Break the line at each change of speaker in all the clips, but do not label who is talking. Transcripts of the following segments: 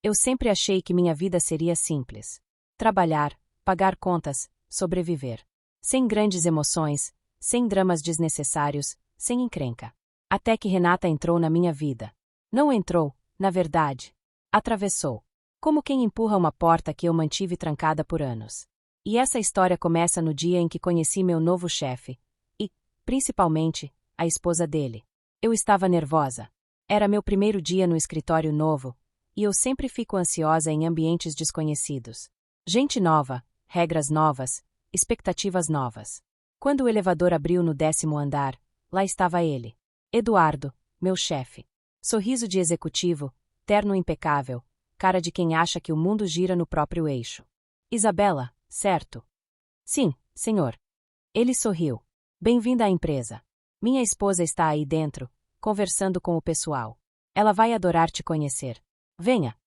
Eu sempre achei que minha vida seria simples. Trabalhar, pagar contas, sobreviver. Sem grandes emoções, sem dramas desnecessários, sem encrenca. Até que Renata entrou na minha vida. Não entrou, na verdade. Atravessou. Como quem empurra uma porta que eu mantive trancada por anos. E essa história começa no dia em que conheci meu novo chefe. E, principalmente, a esposa dele. Eu estava nervosa. Era meu primeiro dia no escritório novo, e eu sempre fico ansiosa em ambientes desconhecidos. Gente nova, regras novas, expectativas novas. Quando o elevador abriu no 10º andar, lá estava ele. Eduardo, meu chefe. Sorriso de executivo, terno impecável, cara de quem acha que o mundo gira no próprio eixo. Isabela, certo? Sim, senhor. Ele sorriu. Bem-vinda à empresa. Minha esposa está aí dentro, conversando com o pessoal. Ela vai adorar te conhecer. Venha.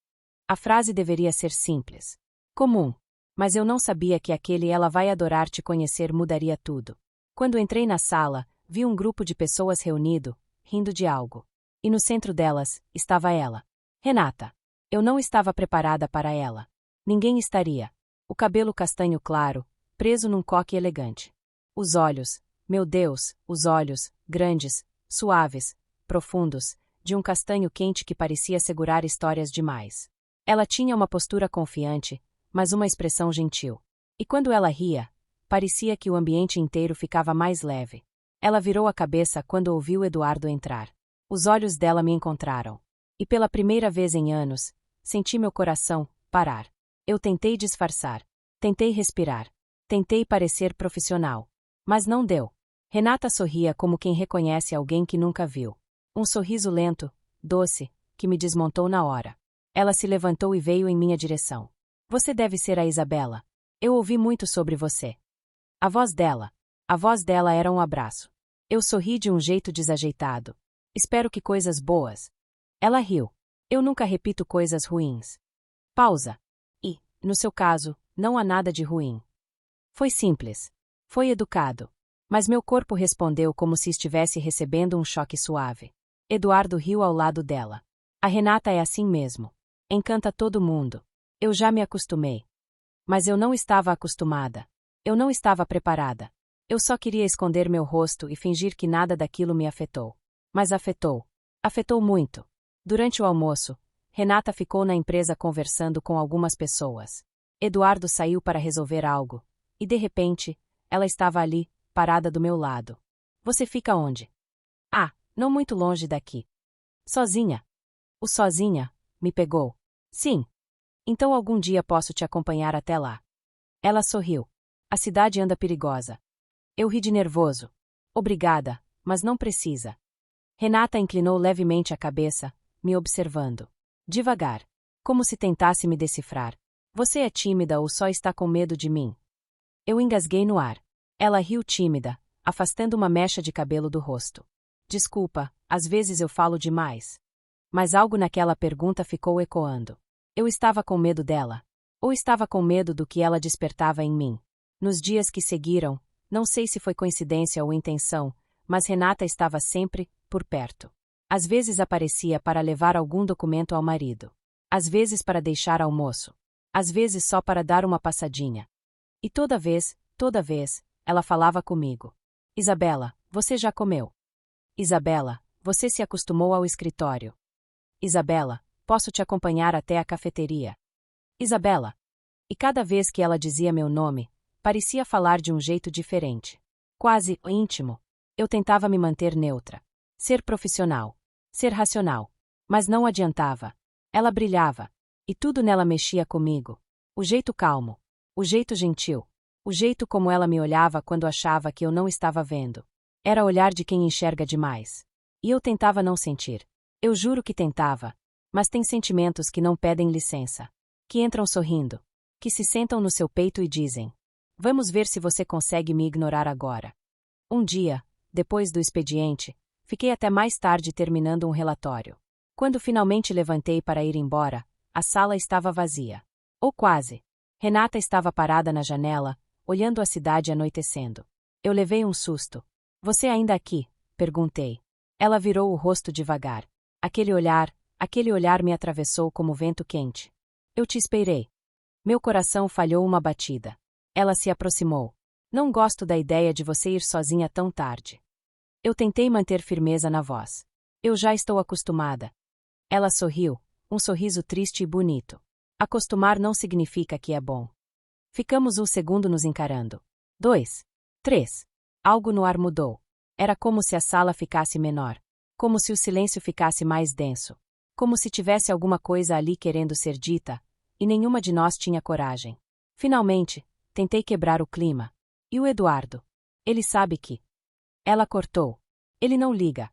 A frase deveria ser simples. Comum. Mas eu não sabia que aquele "ela vai adorar te conhecer" mudaria tudo. Quando entrei na sala, vi um grupo de pessoas reunido, rindo de algo. E no centro delas, estava ela. Renata. Eu não estava preparada para ela. Ninguém estaria. O cabelo castanho claro, preso num coque elegante. Os olhos, meu Deus, os olhos, grandes, suaves, profundos, de um castanho quente que parecia segurar histórias demais. Ela tinha uma postura confiante, mas uma expressão gentil. E quando ela ria, parecia que o ambiente inteiro ficava mais leve. Ela virou a cabeça quando ouviu Eduardo entrar. Os olhos dela me encontraram. E pela primeira vez em anos, senti meu coração parar. Eu tentei disfarçar. Tentei respirar. Tentei parecer profissional. Mas não deu. Renata sorria como quem reconhece alguém que nunca viu. Um sorriso lento, doce, que me desmontou na hora. Ela se levantou e veio em minha direção. Você deve ser a Isabela. Eu ouvi muito sobre você. A voz dela era um abraço. Eu sorri de um jeito desajeitado. Espero que coisas boas. Ela riu. Eu nunca repito coisas ruins. Pausa. E, no seu caso, não há nada de ruim. Foi simples. Foi educado. Mas meu corpo respondeu como se estivesse recebendo um choque suave. Eduardo riu ao lado dela. A Renata é assim mesmo. Encanta todo mundo. Eu já me acostumei. Mas eu não estava acostumada. Eu não estava preparada. Eu só queria esconder meu rosto e fingir que nada daquilo me afetou. Mas afetou. Afetou muito. Durante o almoço, Renata ficou na empresa conversando com algumas pessoas. Eduardo saiu para resolver algo. E de repente, ela estava ali, parada do meu lado. Você fica onde? Ah, não muito longe daqui. Sozinha. O sozinha me pegou. Sim. Então algum dia posso te acompanhar até lá. Ela sorriu. A cidade anda perigosa. Eu ri de nervoso. Obrigada, mas não precisa. Renata inclinou levemente a cabeça, me observando. Devagar. Como se tentasse me decifrar. Você é tímida ou só está com medo de mim? Eu engasguei no ar. Ela riu tímida, afastando uma mecha de cabelo do rosto. Desculpa, às vezes eu falo demais. Mas algo naquela pergunta ficou ecoando. Eu estava com medo dela. Ou estava com medo do que ela despertava em mim. Nos dias que seguiram, não sei se foi coincidência ou intenção, mas Renata estava sempre por perto. Às vezes aparecia para levar algum documento ao marido. Às vezes para deixar almoço. Às vezes só para dar uma passadinha. E toda vez, ela falava comigo. Isabela, você já comeu? Isabela, você se acostumou ao escritório? Isabela, posso te acompanhar até a cafeteria? Isabela. E cada vez que ela dizia meu nome, parecia falar de um jeito diferente. Quase íntimo. Eu tentava me manter neutra. Ser profissional. Ser racional. Mas não adiantava. Ela brilhava. E tudo nela mexia comigo. O jeito calmo. O jeito gentil. O jeito como ela me olhava quando achava que eu não estava vendo. Era olhar de quem enxerga demais. E eu tentava não sentir. Eu juro que tentava. Mas tem sentimentos que não pedem licença. Que entram sorrindo. Que se sentam no seu peito e dizem: vamos ver se você consegue me ignorar agora. Um dia, depois do expediente, fiquei até mais tarde terminando um relatório. Quando finalmente levantei para ir embora, a sala estava vazia. Ou quase. Renata estava parada na janela, olhando a cidade anoitecendo. Eu levei um susto. Você ainda aqui? Perguntei. Ela virou o rosto devagar. Aquele olhar, Aquele olhar me atravessou como vento quente. Eu te esperei. Meu coração falhou uma batida. Ela se aproximou. Não gosto da ideia de você ir sozinha tão tarde. Eu tentei manter firmeza na voz. Eu já estou acostumada. Ela sorriu, um sorriso triste e bonito. Acostumar não significa que é bom. Ficamos um segundo nos encarando. 2, 3. Algo no ar mudou. Era como se a sala ficasse menor. Como se o silêncio ficasse mais denso. Como se tivesse alguma coisa ali querendo ser dita, e nenhuma de nós tinha coragem. Finalmente, tentei quebrar o clima. E o Eduardo? Ele sabe que... Ela cortou. Ele não liga.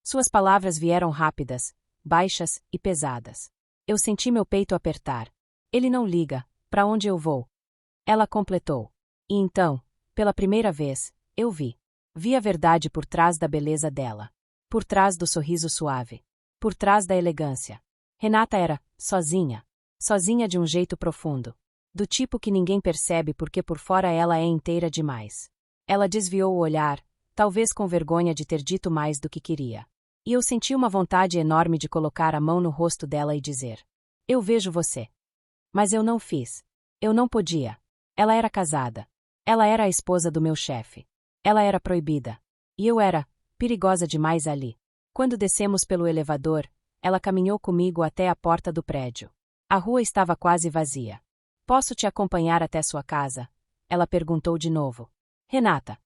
Suas palavras vieram rápidas, baixas e pesadas. Eu senti meu peito apertar. Ele não liga, para onde eu vou? Ela completou. E então, pela primeira vez, eu vi. Vi a verdade por trás da beleza dela. Por trás do sorriso suave. Por trás da elegância. Renata era sozinha. Sozinha de um jeito profundo. Do tipo que ninguém percebe porque por fora ela é inteira demais. Ela desviou o olhar, talvez com vergonha de ter dito mais do que queria. E eu senti uma vontade enorme de colocar a mão no rosto dela e dizer: eu vejo você. Mas eu não fiz. Eu não podia. Ela era casada. Ela era a esposa do meu chefe. Ela era proibida. E eu era perigosa demais ali. Quando descemos pelo elevador, ela caminhou comigo até a porta do prédio. A rua estava quase vazia. Posso te acompanhar até sua casa? Ela perguntou de novo. Renata.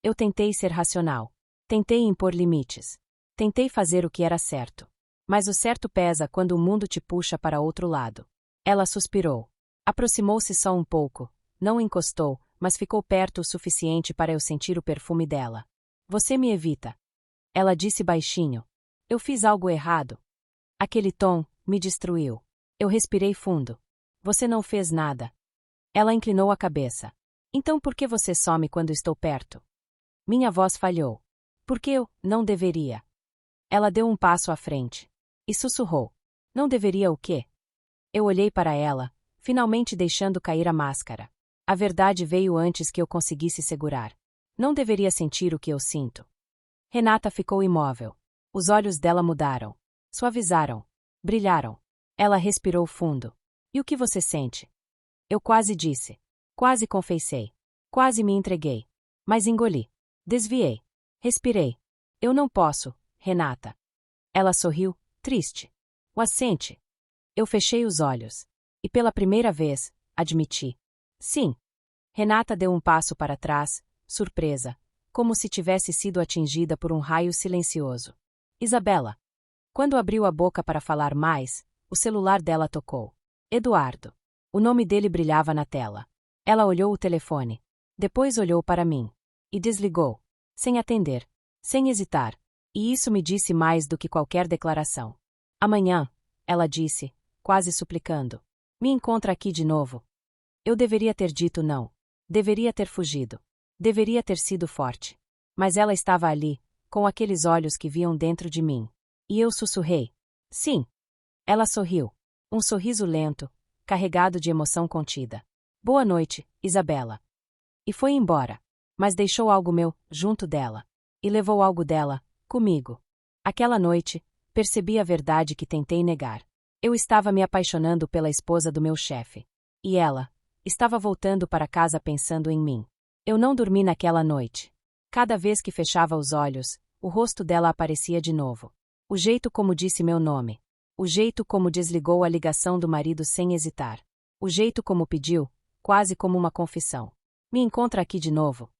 Eu tentei ser racional. Tentei impor limites. Tentei fazer o que era certo. Mas o certo pesa quando o mundo te puxa para outro lado. Ela suspirou. Aproximou-se só um pouco. Não encostou, mas ficou perto o suficiente para eu sentir o perfume dela. Você me evita. Ela disse baixinho. Eu fiz algo errado. Aquele tom me destruiu. Eu respirei fundo. Você não fez nada. Ela inclinou a cabeça. Então por que você some quando estou perto? Minha voz falhou. Porque eu não deveria. Ela deu um passo à frente. E sussurrou. Não deveria o quê? Eu olhei para ela, finalmente deixando cair a máscara. A verdade veio antes que eu conseguisse segurar. Não deveria sentir o que eu sinto. Renata ficou imóvel. Os olhos dela mudaram. Suavizaram. Brilharam. Ela respirou fundo. E o que você sente? Eu quase disse. Quase confessei. Quase me entreguei. Mas engoli. Desviei. Respirei. Eu não posso, Renata. Ela sorriu, triste. O assente. Eu fechei os olhos. E pela primeira vez, admiti. Sim. Renata deu um passo para trás, surpresa, como se tivesse sido atingida por um raio silencioso. Isabela. Quando abriu a boca para falar mais, o celular dela tocou. Eduardo. O nome dele brilhava na tela. Ela olhou o telefone. Depois olhou para mim. E desligou. Sem atender. Sem hesitar. E isso me disse mais do que qualquer declaração. Amanhã, ela disse, quase suplicando. Me encontra aqui de novo. Eu deveria ter dito não. Deveria ter fugido. Deveria ter sido forte. Mas ela estava ali, com aqueles olhos que viam dentro de mim. E eu sussurrei. Sim. Ela sorriu. Um sorriso lento, carregado de emoção contida. Boa noite, Isabela. E foi embora. Mas deixou algo meu, junto dela. E levou algo dela, comigo. Aquela noite, percebi a verdade que tentei negar. Eu estava me apaixonando pela esposa do meu chefe. E ela estava voltando para casa pensando em mim. Eu não dormi naquela noite. Cada vez que fechava os olhos, o rosto dela aparecia de novo. O jeito como disse meu nome. O jeito como desligou a ligação do marido sem hesitar. O jeito como pediu, quase como uma confissão. Me encontra aqui de novo.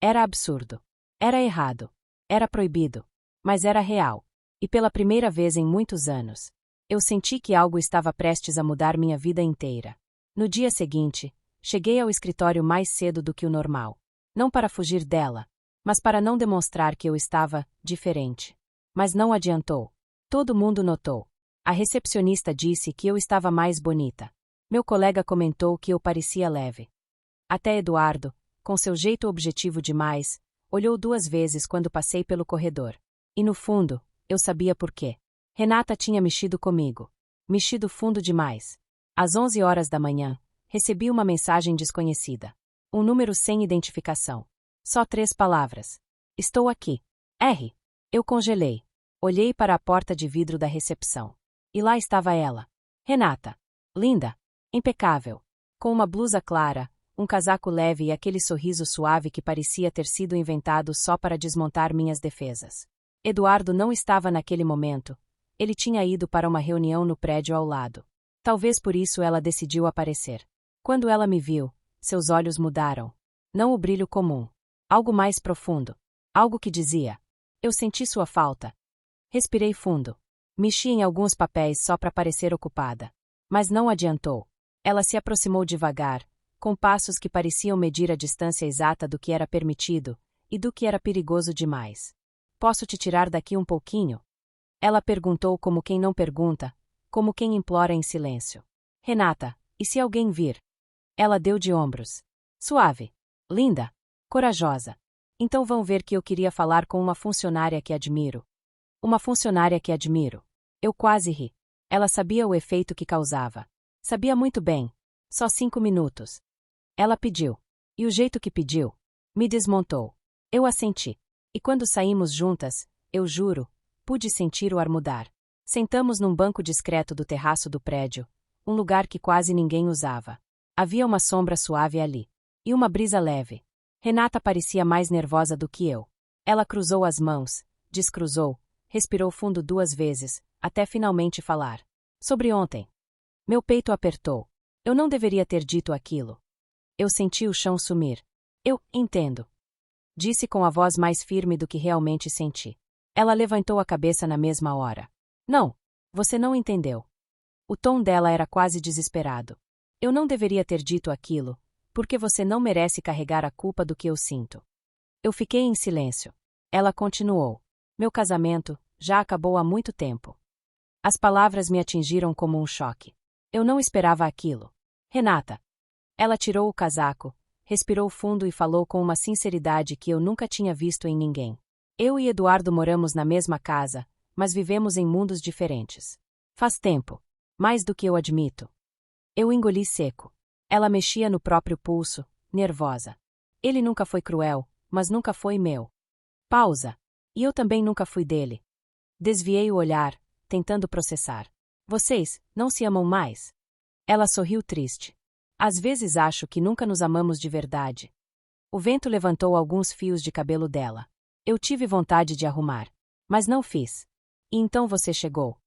Era absurdo. Era errado. Era proibido. Mas era real. E pela primeira vez em muitos anos, eu senti que algo estava prestes a mudar minha vida inteira. No dia seguinte, cheguei ao escritório mais cedo do que o normal. Não para fugir dela, mas para não demonstrar que eu estava diferente. Mas não adiantou. Todo mundo notou. A recepcionista disse que eu estava mais bonita. Meu colega comentou que eu parecia leve. Até Eduardo, com seu jeito objetivo demais, olhou 2 vezes quando passei pelo corredor. E no fundo, eu sabia por quê. Renata tinha mexido comigo. Mexido fundo demais. Às 11 horas da manhã, recebi uma mensagem desconhecida. Um número sem identificação. Só 3 palavras. Estou aqui. R. Eu congelei. Olhei para a porta de vidro da recepção. E lá estava ela. Renata. Linda. Impecável. Com uma blusa clara, um casaco leve e aquele sorriso suave que parecia ter sido inventado só para desmontar minhas defesas. Eduardo não estava naquele momento. Ele tinha ido para uma reunião no prédio ao lado. Talvez por isso ela decidiu aparecer. Quando ela me viu, seus olhos mudaram. Não o brilho comum. Algo mais profundo. Algo que dizia: eu senti sua falta. Respirei fundo. Mexi em alguns papéis só para parecer ocupada. Mas não adiantou. Ela se aproximou devagar, com passos que pareciam medir a distância exata do que era permitido e do que era perigoso demais. Posso te tirar daqui um pouquinho? Ela perguntou como quem não pergunta, como quem implora em silêncio. Renata, e se alguém vir? Ela deu de ombros. Suave. Linda. Corajosa. Então vão ver que eu queria falar com uma funcionária que admiro. Uma funcionária que admiro. Eu quase ri. Ela sabia o efeito que causava. Sabia muito bem. Só 5 minutos. Ela pediu. E o jeito que pediu me desmontou. Eu assenti. E quando saímos juntas, eu juro, pude sentir o ar mudar. Sentamos num banco discreto do terraço do prédio, um lugar que quase ninguém usava. Havia uma sombra suave ali. E uma brisa leve. Renata parecia mais nervosa do que eu. Ela cruzou as mãos, descruzou, respirou fundo 2 vezes, até finalmente falar. Sobre ontem. Meu peito apertou. Eu não deveria ter dito aquilo. Eu senti o chão sumir. Eu entendo. Disse com a voz mais firme do que realmente senti. Ela levantou a cabeça na mesma hora. Não, você não entendeu. O tom dela era quase desesperado. Eu não deveria ter dito aquilo, porque você não merece carregar a culpa do que eu sinto. Eu fiquei em silêncio. Ela continuou. Meu casamento já acabou há muito tempo. As palavras me atingiram como um choque. Eu não esperava aquilo. Renata. Ela tirou o casaco, respirou fundo e falou com uma sinceridade que eu nunca tinha visto em ninguém. Eu e Eduardo moramos na mesma casa, mas vivemos em mundos diferentes. Faz tempo. Mais do que eu admito. Eu engoli seco. Ela mexia no próprio pulso, nervosa. Ele nunca foi cruel, mas nunca foi meu. Pausa. E eu também nunca fui dele. Desviei o olhar, tentando processar. Vocês não se amam mais? Ela sorriu triste. Às vezes acho que nunca nos amamos de verdade. O vento levantou alguns fios de cabelo dela. Eu tive vontade de arrumar. Mas não fiz. E então você chegou.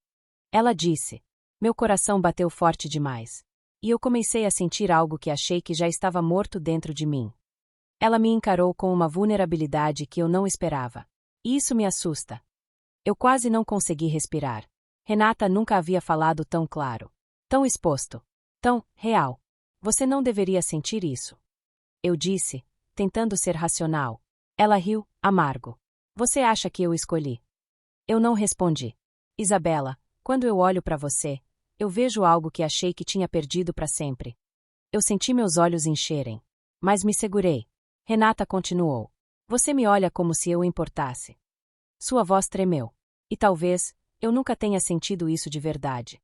Ela disse. Meu coração bateu forte demais. E eu comecei a sentir algo que achei que já estava morto dentro de mim. Ela me encarou com uma vulnerabilidade que eu não esperava. E isso me assusta. Eu quase não consegui respirar. Renata nunca havia falado tão claro. Tão exposto. Tão real. Você não deveria sentir isso. Eu disse, tentando ser racional. Ela riu, amargo. Você acha que eu escolhi? Eu não respondi. Isabela, quando eu olho para você, eu vejo algo que achei que tinha perdido para sempre. Eu senti meus olhos encherem. Mas me segurei. Renata continuou. Você me olha como se eu importasse. Sua voz tremeu. E talvez, eu nunca tenha sentido isso de verdade.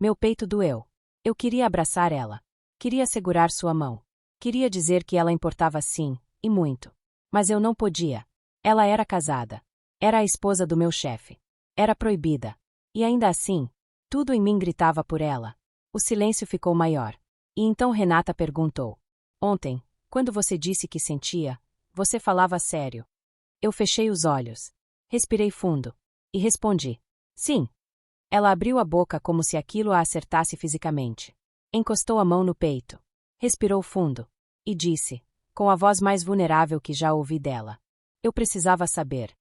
Meu peito doeu. Eu queria abraçar ela. Queria segurar sua mão. Queria dizer que ela importava sim, e muito. Mas eu não podia. Ela era casada. Era a esposa do meu chefe. Era proibida. E ainda assim, tudo em mim gritava por ela. O silêncio ficou maior. E então Renata perguntou. Ontem, quando você disse que sentia, você falava sério. Eu fechei os olhos. Respirei fundo. E respondi. Sim. Ela abriu a boca como se aquilo a acertasse fisicamente. Encostou a mão no peito. Respirou fundo. E disse, com a voz mais vulnerável que já ouvi dela. Eu precisava saber.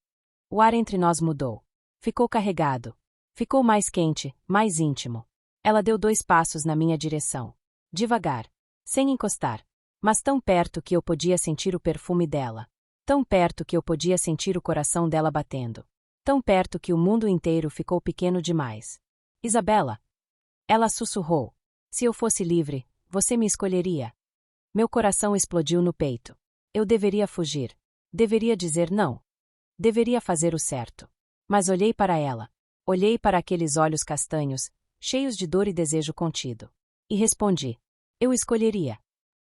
O ar entre nós mudou. Ficou carregado. Ficou mais quente, mais íntimo. Ela deu 2 passos na minha direção. Devagar. Sem encostar. Mas tão perto que eu podia sentir o perfume dela. Tão perto que eu podia sentir o coração dela batendo. Tão perto que o mundo inteiro ficou pequeno demais. Isabela. Ela sussurrou. Se eu fosse livre, você me escolheria. Meu coração explodiu no peito. Eu deveria fugir. Deveria dizer não. Deveria fazer o certo. Mas olhei para ela. Olhei para aqueles olhos castanhos, cheios de dor e desejo contido. E respondi. Eu escolheria.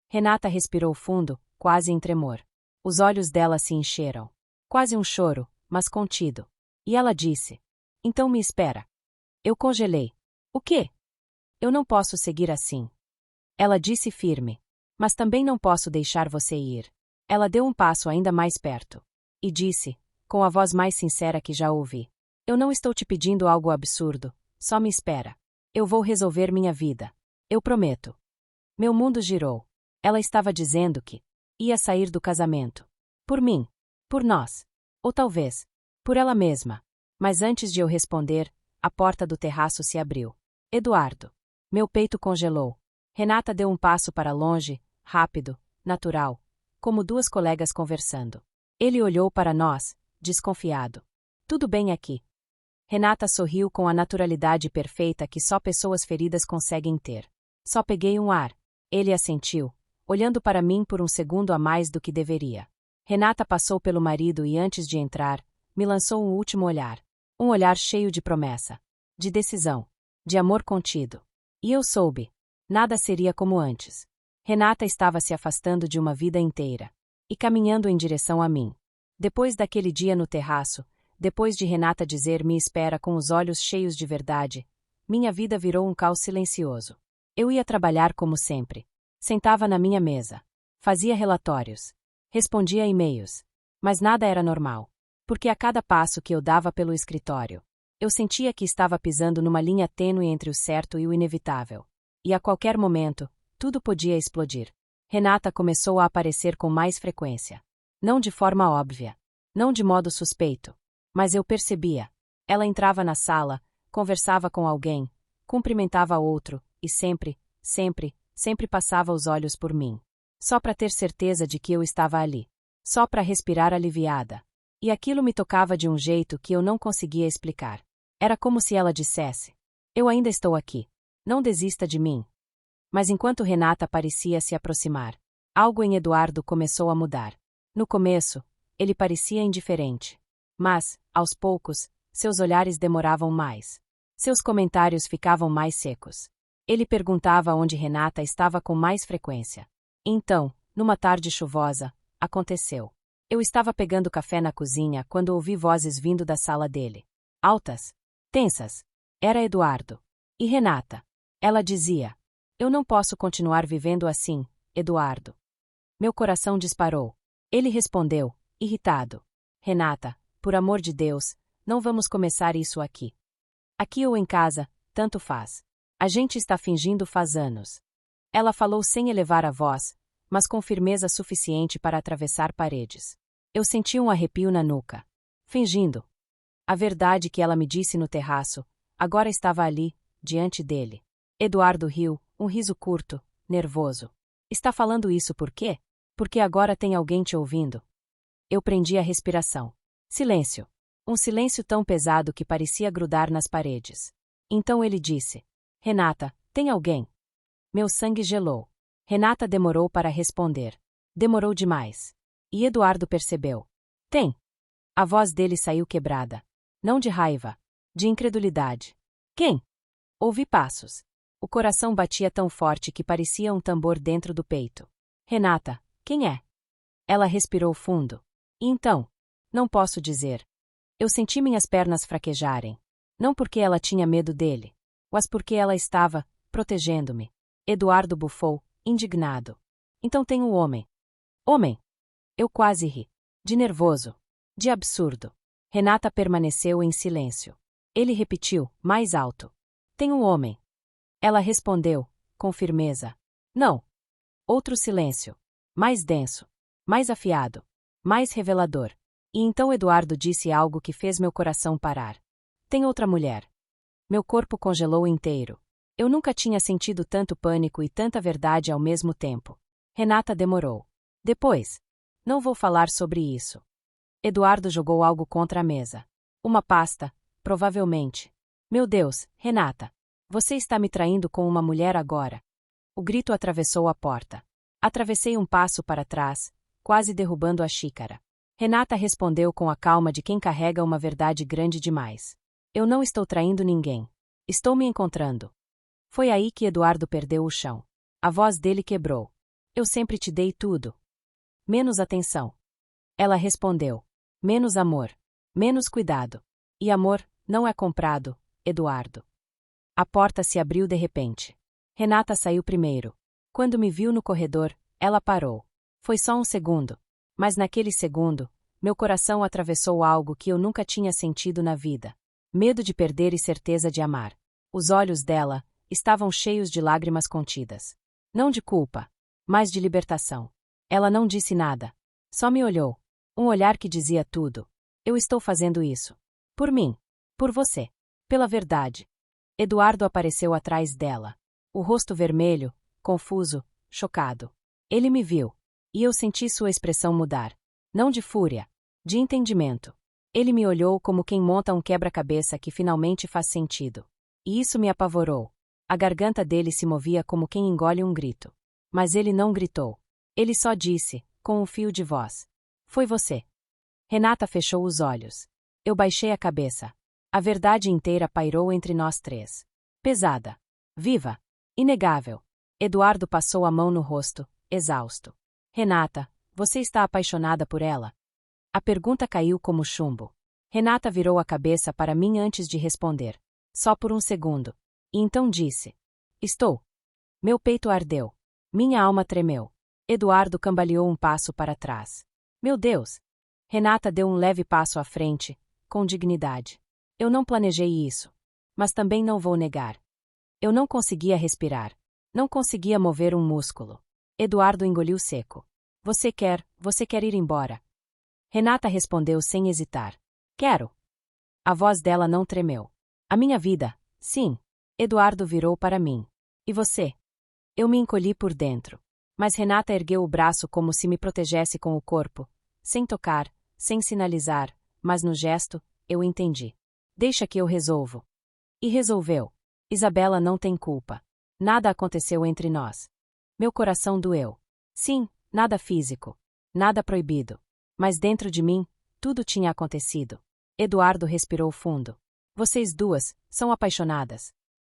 Renata respirou fundo, quase em tremor. Os olhos dela se encheram. Quase um choro, mas contido. E ela disse. Então me espera. Eu congelei. O quê? Eu não posso seguir assim. Ela disse firme. Mas também não posso deixar você ir. Ela deu um passo ainda mais perto. E disse, com a voz mais sincera que já ouvi. Eu não estou te pedindo algo absurdo, só me espera. Eu vou resolver minha vida. Eu prometo. Meu mundo girou. Ela estava dizendo que ia sair do casamento. Por mim. Por nós. Ou talvez, por ela mesma. Mas antes de eu responder, a porta do terraço se abriu. Eduardo. Meu peito congelou. Renata deu um passo para longe, rápido, natural, como duas colegas conversando. Ele olhou para nós, desconfiado. Tudo bem aqui. Renata sorriu com a naturalidade perfeita que só pessoas feridas conseguem ter. Só peguei um ar. Ele assentiu, olhando para mim por um segundo a mais do que deveria. Renata passou pelo marido e antes de entrar, me lançou um último olhar. Um olhar cheio de promessa, de decisão, de amor contido. E eu soube. Nada seria como antes. Renata estava se afastando de uma vida inteira. E caminhando em direção a mim. Depois daquele dia no terraço, depois de Renata dizer me espera com os olhos cheios de verdade, minha vida virou um caos silencioso. Eu ia trabalhar como sempre. Sentava na minha mesa. Fazia relatórios. Respondia e-mails. Mas nada era normal. Porque a cada passo que eu dava pelo escritório, eu sentia que estava pisando numa linha tênue entre o certo e o inevitável. E a qualquer momento, tudo podia explodir. Renata começou a aparecer com mais frequência. Não de forma óbvia. Não de modo suspeito. Mas eu percebia. Ela entrava na sala, conversava com alguém, cumprimentava outro, e sempre, sempre, sempre passava os olhos por mim. Só para ter certeza de que eu estava ali. Só para respirar aliviada. E aquilo me tocava de um jeito que eu não conseguia explicar. Era como se ela dissesse: eu ainda estou aqui. Não desista de mim. Mas enquanto Renata parecia se aproximar, algo em Eduardo começou a mudar. No começo, ele parecia indiferente. Mas, aos poucos, seus olhares demoravam mais. Seus comentários ficavam mais secos. Ele perguntava onde Renata estava com mais frequência. Então, numa tarde chuvosa, aconteceu. Eu estava pegando café na cozinha quando ouvi vozes vindo da sala dele. Altas. Tensas. Era Eduardo. E Renata. Ela dizia: eu não posso continuar vivendo assim, Eduardo. Meu coração disparou. Ele respondeu, irritado: Renata, por amor de Deus, não vamos começar isso aqui. Aqui ou em casa, tanto faz. A gente está fingindo faz anos. Ela falou sem elevar a voz, mas com firmeza suficiente para atravessar paredes. Eu senti um arrepio na nuca. Fingindo. A verdade que ela me disse no terraço, agora estava ali, diante dele. Eduardo riu, um riso curto, nervoso. Está falando isso por quê? Porque agora tem alguém te ouvindo. Eu prendi a respiração. Silêncio. Um silêncio tão pesado que parecia grudar nas paredes. Então ele disse: Renata, tem alguém? Meu sangue gelou. Renata demorou para responder. Demorou demais. E Eduardo percebeu. Tem. A voz dele saiu quebrada. Não de raiva. De incredulidade. Quem? Ouvi passos. O coração batia tão forte que parecia um tambor dentro do peito. Renata, quem é? Ela respirou fundo. E então? Não posso dizer. Eu senti minhas pernas fraquejarem. Não porque ela tinha medo dele, mas porque ela estava protegendo-me. Eduardo bufou, indignado. Então tem um homem. Homem! Eu quase ri. De nervoso. De absurdo. Renata permaneceu em silêncio. Ele repetiu, mais alto. Tem um homem. Ela respondeu, com firmeza. Não. Outro silêncio. Mais denso. Mais afiado. Mais revelador. E então Eduardo disse algo que fez meu coração parar. Tem outra mulher. Meu corpo congelou inteiro. Eu nunca tinha sentido tanto pânico e tanta verdade ao mesmo tempo. Renata demorou. Depois. Não vou falar sobre isso. Eduardo jogou algo contra a mesa. Uma pasta, provavelmente. Meu Deus, Renata. Você está me traindo com uma mulher agora. O grito atravessou a porta. Atravessei um passo para trás, quase derrubando a xícara. Renata respondeu com a calma de quem carrega uma verdade grande demais. Eu não estou traindo ninguém. Estou me encontrando. Foi aí que Eduardo perdeu o chão. A voz dele quebrou. Eu sempre te dei tudo. Menos atenção. Ela respondeu. Menos amor. Menos cuidado. E amor não é comprado, Eduardo. A porta se abriu de repente. Renata saiu primeiro. Quando me viu no corredor, ela parou. Foi só um segundo. Mas naquele segundo, meu coração atravessou algo que eu nunca tinha sentido na vida. Medo de perder e certeza de amar. Os olhos dela estavam cheios de lágrimas contidas. Não de culpa, mas de libertação. Ela não disse nada. Só me olhou. Um olhar que dizia tudo. Eu estou fazendo isso. Por mim. Por você. Pela verdade. Eduardo apareceu atrás dela. O rosto vermelho, confuso, chocado. Ele me viu. E eu senti sua expressão mudar. Não de fúria. De entendimento. Ele me olhou como quem monta um quebra-cabeça que finalmente faz sentido. E isso me apavorou. A garganta dele se movia como quem engole um grito. Mas ele não gritou. Ele só disse, com um fio de voz. Foi você. Renata fechou os olhos. Eu baixei a cabeça. A verdade inteira pairou entre nós três. Pesada. Viva. Inegável. Eduardo passou a mão no rosto, exausto. Renata, você está apaixonada por ela? A pergunta caiu como chumbo. Renata virou a cabeça para mim antes de responder. Só por um segundo. E então disse. Estou. Meu peito ardeu. Minha alma tremeu. Eduardo cambaleou um passo para trás. Meu Deus! Renata deu um leve passo à frente, com dignidade. Eu não planejei isso. Mas também não vou negar. Eu não conseguia respirar. Não conseguia mover um músculo. Eduardo engoliu seco. Você quer ir embora. Renata respondeu sem hesitar. Quero. A voz dela não tremeu. A minha vida, sim. Eduardo virou para mim. E você? Eu me encolhi por dentro. Mas Renata ergueu o braço como se me protegesse com o corpo, sem tocar, sem sinalizar, mas no gesto, eu entendi. Deixa que eu resolvo. E resolveu. Isabela não tem culpa. Nada aconteceu entre nós. Meu coração doeu. Sim, nada físico. Nada proibido. Mas dentro de mim, tudo tinha acontecido. Eduardo respirou fundo. Vocês duas são apaixonadas.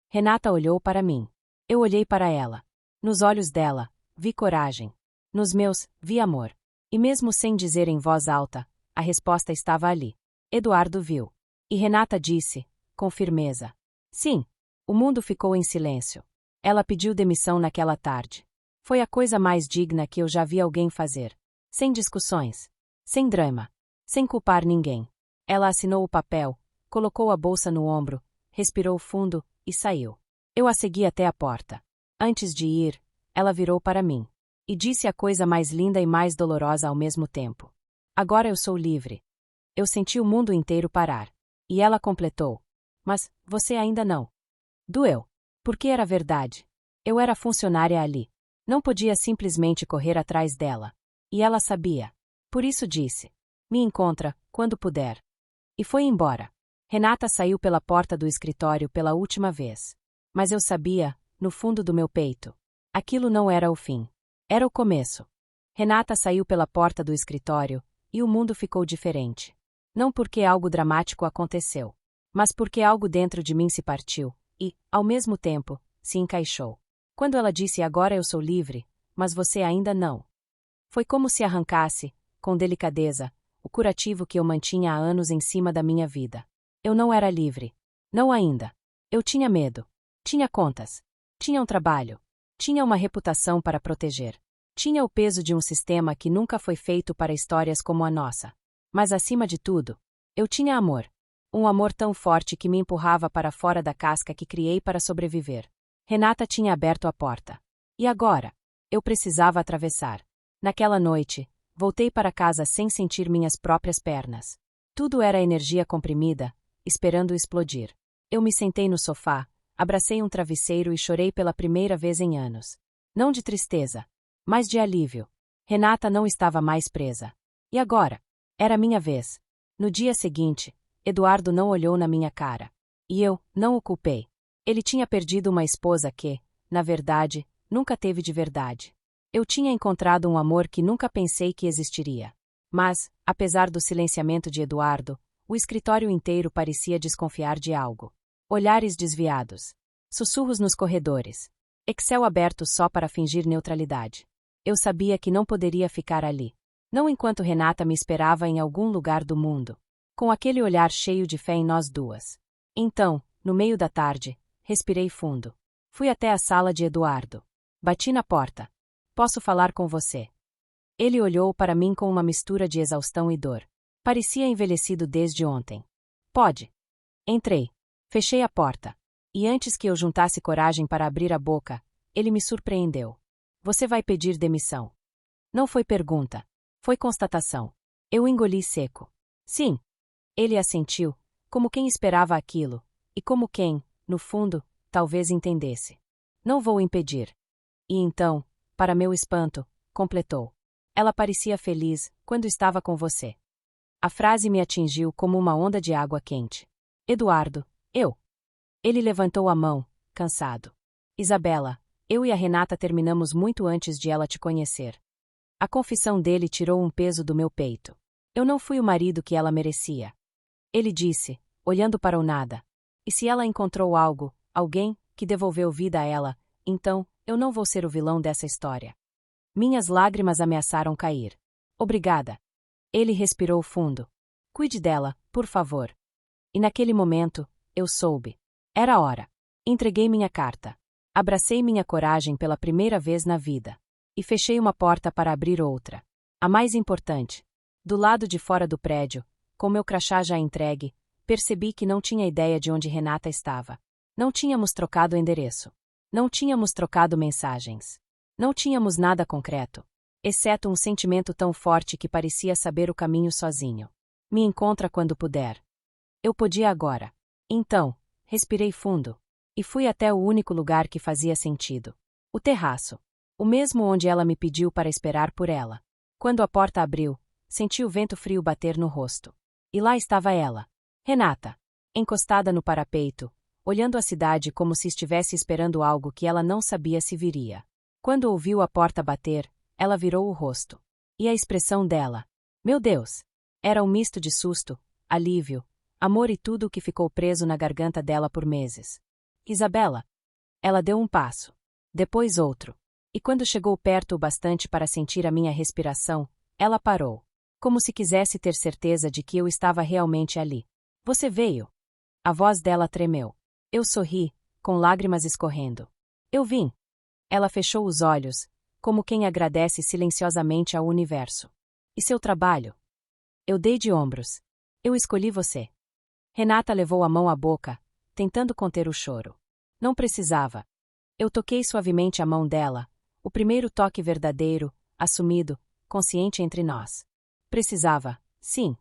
Renata olhou para mim. Eu olhei para ela. Nos olhos dela, vi coragem. Nos meus, vi amor. E mesmo sem dizer em voz alta, a resposta estava ali. Eduardo viu. E Renata disse, com firmeza. Sim. O mundo ficou em silêncio. Ela pediu demissão naquela tarde. Foi a coisa mais digna que eu já vi alguém fazer. Sem discussões. Sem drama. Sem culpar ninguém. Ela assinou o papel, colocou a bolsa no ombro, respirou fundo e saiu. Eu a segui até a porta. Antes de ir, ela virou para mim. E disse a coisa mais linda e mais dolorosa ao mesmo tempo. Agora eu sou livre. Eu senti o mundo inteiro parar. E ela completou. Mas, você ainda não. Doeu. Porque era verdade. Eu era funcionária ali. Não podia simplesmente correr atrás dela. E ela sabia. Por isso disse. Me encontra, quando puder. E foi embora. Renata saiu pela porta do escritório pela última vez. Mas eu sabia, no fundo do meu peito. Aquilo não era o fim. Era o começo. Renata saiu pela porta do escritório, e o mundo ficou diferente. Não porque algo dramático aconteceu, mas porque algo dentro de mim se partiu, e, ao mesmo tempo, se encaixou. Quando ela disse agora eu sou livre, mas você ainda não. Foi como se arrancasse, com delicadeza, o curativo que eu mantinha há anos em cima da minha vida. Eu não era livre. Não ainda. Eu tinha medo. Tinha contas. Tinha um trabalho. Tinha uma reputação para proteger. Tinha o peso de um sistema que nunca foi feito para histórias como a nossa. Mas acima de tudo, eu tinha amor. Um amor tão forte que me empurrava para fora da casca que criei para sobreviver. Renata tinha aberto a porta. E agora? Eu precisava atravessar. Naquela noite, voltei para casa sem sentir minhas próprias pernas. Tudo era energia comprimida, esperando explodir. Eu me sentei no sofá, abracei um travesseiro e chorei pela primeira vez em anos. Não de tristeza, mas de alívio. Renata não estava mais presa. E agora? Era minha vez. No dia seguinte, Eduardo não olhou na minha cara. E eu não o culpei. Ele tinha perdido uma esposa que, na verdade, nunca teve de verdade. Eu tinha encontrado um amor que nunca pensei que existiria. Mas, apesar do silenciamento de Eduardo, o escritório inteiro parecia desconfiar de algo. Olhares desviados. Sussurros nos corredores. Excel aberto só para fingir neutralidade. Eu sabia que não poderia ficar ali. Não enquanto Renata me esperava em algum lugar do mundo. Com aquele olhar cheio de fé em nós duas. Então, no meio da tarde, Respirei fundo. Fui até a sala de Eduardo. Bati na porta. Posso falar com você? Ele olhou para mim com uma mistura de exaustão e dor. Parecia envelhecido desde ontem. Pode. Entrei. Fechei a porta. E antes que eu juntasse coragem para abrir a boca, ele me surpreendeu. Você vai pedir demissão? Não foi pergunta. Foi constatação. Eu engoli seco. Sim. Ele assentiu, como quem esperava aquilo, e como quem, no fundo, talvez entendesse. Não vou impedir. E então, para meu espanto, completou. Ela parecia feliz quando estava com você. A frase me atingiu como uma onda de água quente. Eduardo, eu. Ele levantou a mão, cansado. Isabela, eu e a Renata terminamos muito antes de ela te conhecer. A confissão dele tirou um peso do meu peito. Eu não fui o marido que ela merecia. Ele disse, olhando para o nada. E se ela encontrou algo, alguém, que devolveu vida a ela, então, eu não vou ser o vilão dessa história. Minhas lágrimas ameaçaram cair. Obrigada. Ele respirou fundo. Cuide dela, por favor. E naquele momento, eu soube. Era a hora. Entreguei minha carta. Abracei minha coragem pela primeira vez na vida. E fechei uma porta para abrir outra. A mais importante. Do lado de fora do prédio, com meu crachá já entregue, percebi que não tinha ideia de onde Renata estava. Não tínhamos trocado endereço. Não tínhamos trocado mensagens. Não tínhamos nada concreto, exceto um sentimento tão forte que parecia saber o caminho sozinho. Me encontra quando puder. Eu podia agora. Então, respirei fundo. E fui até o único lugar que fazia sentido. O terraço. O mesmo onde ela me pediu para esperar por ela. Quando a porta abriu, senti o vento frio bater no rosto. E lá estava ela. Renata. Encostada no parapeito, olhando a cidade como se estivesse esperando algo que ela não sabia se viria. Quando ouviu a porta bater, ela virou o rosto. E a expressão dela. Meu Deus! Era um misto de susto, alívio, amor e tudo o que ficou preso na garganta dela por meses. Isabela. Ela deu um passo. Depois outro. E quando chegou perto o bastante para sentir a minha respiração, ela parou. Como se quisesse ter certeza de que eu estava realmente ali. Você veio. A voz dela tremeu. Eu sorri, com lágrimas escorrendo. Eu vim. Ela fechou os olhos, como quem agradece silenciosamente ao universo. E seu trabalho? Eu dei de ombros. Eu escolhi você. Renata levou a mão à boca, tentando conter o choro. Não precisava. Eu toquei suavemente a mão dela, o primeiro toque verdadeiro, assumido, consciente entre nós. Precisava, sim.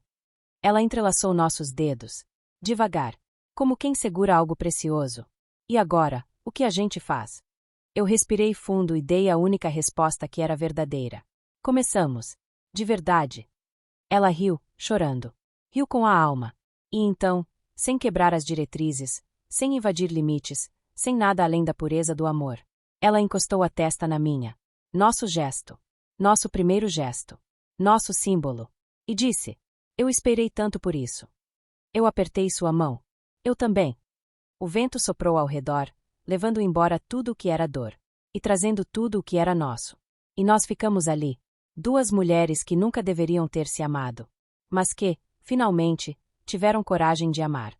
Ela entrelaçou nossos dedos. Devagar. Como quem segura algo precioso. E agora, o que a gente faz? Eu respirei fundo e dei a única resposta que era verdadeira. Começamos. De verdade. Ela riu, chorando. Riu com a alma. E então, sem quebrar as diretrizes, sem invadir limites, sem nada além da pureza do amor, ela encostou a testa na minha. Nosso gesto. Nosso primeiro gesto. Nosso símbolo. E disse: eu esperei tanto por isso. Eu apertei sua mão. Eu também. O vento soprou ao redor, levando embora tudo o que era dor. E trazendo tudo o que era nosso. E nós ficamos ali. Duas mulheres que nunca deveriam ter se amado. Mas que, finalmente, tiveram coragem de amar.